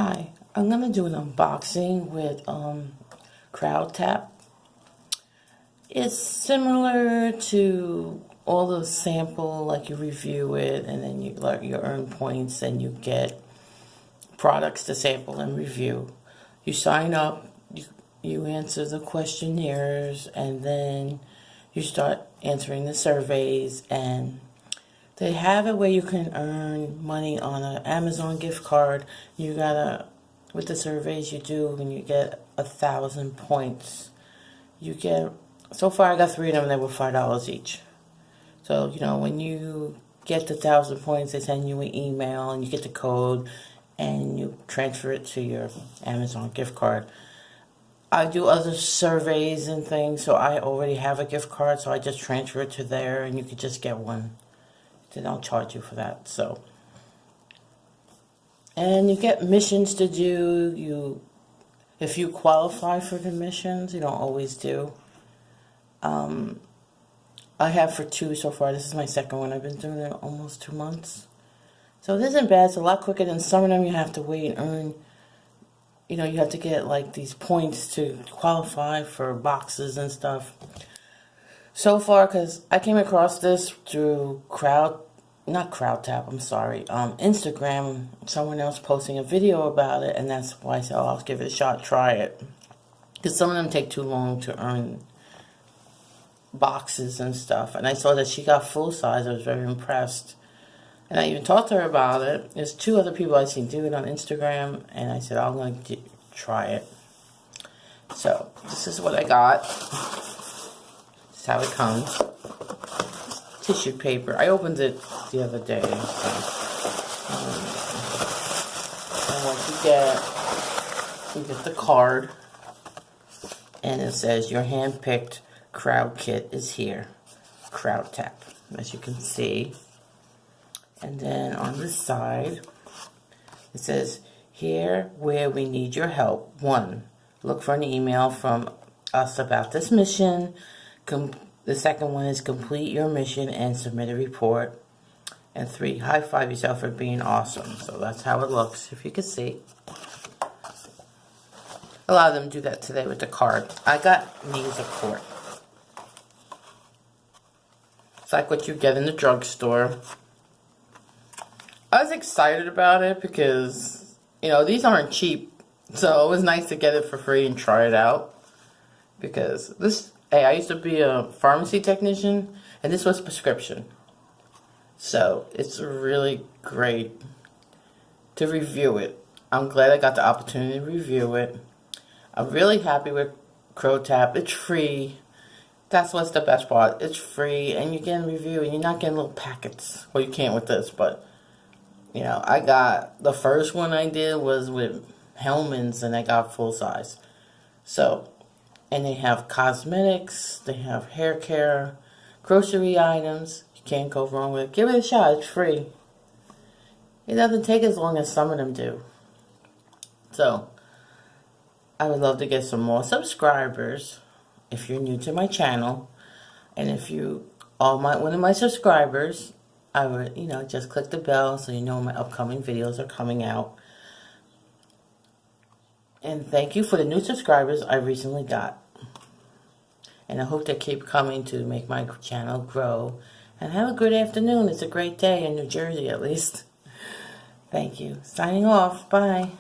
Hi, I'm going to do an unboxing with Crowdtap. It's similar to all the sample, like you review it and then you earn points and you get products to sample and review. You sign up, you answer the questionnaires, and then you start answering the surveys, and they have it where you can earn money on an Amazon gift card. You gotta, with the surveys you do, when you get 1,000 points, you get, so far I got 3 of them, and they were $5 each. So, when you get the 1,000 points, they send you an email, and you get the code, and you transfer it to your Amazon gift card. I do other surveys and things, so I already have a gift card, so I just transfer it to there, and you could just get one. They don't charge you for that. So, and you get missions to do. If you qualify for the missions, you don't always do. I have for 2 so far. This is my second one. I've been doing it almost 2 months. So it isn't bad. It's a lot quicker than some of them. You have to wait and earn. You have to get like these points to qualify for boxes and stuff. So far, because I came across this through Crowdtap, I'm sorry, Instagram, someone else posting a video about it, and that's why I said, I'll give it a shot, try it. Because some of them take too long to earn boxes and stuff, and I saw that she got full size. I was very impressed. And I even talked to her about it. There's 2 other people I seen do it on Instagram, and I said, I'm going to try it. So, this is what I got. This is how it comes. Tissue paper. I opened it the other day. So, and what you get the card, and it says your hand-picked crowd kit is here. Crowdtap, as you can see. And then on the side, it says, here where we need your help. 1, look for an email from us about this mission. The second one is complete your mission and submit a report. And 3, high five yourself for being awesome. So that's how it looks, if you can see. A lot of them do that today with the card. I got knees of court. It's like what you get in the drugstore. I was excited about it because, these aren't cheap. So it was nice to get it for free and try it out. Because I used to be a pharmacy technician, and this was prescription. So it's really great to review it. I'm glad I got the opportunity to review it. I'm really happy with Crowdtap. It's free. That's what's the best part. It's free, and you can review, and you're not getting little packets. Well, you can't with this, but I got, the first one I did was with Hellman's, and I got full size. So, and they have cosmetics, they have hair care, grocery items. You can't go wrong with it. Give it a shot. It's free. It doesn't take as long as some of them do. So, I would love to get some more subscribers if you're new to my channel. And if you are one of my subscribers, I would, just click the bell so you know my upcoming videos are coming out. And thank you for the new subscribers I recently got. And I hope they keep coming to make my channel grow. And have a good afternoon. It's a great day in New Jersey, at least. Thank you. Signing off. Bye.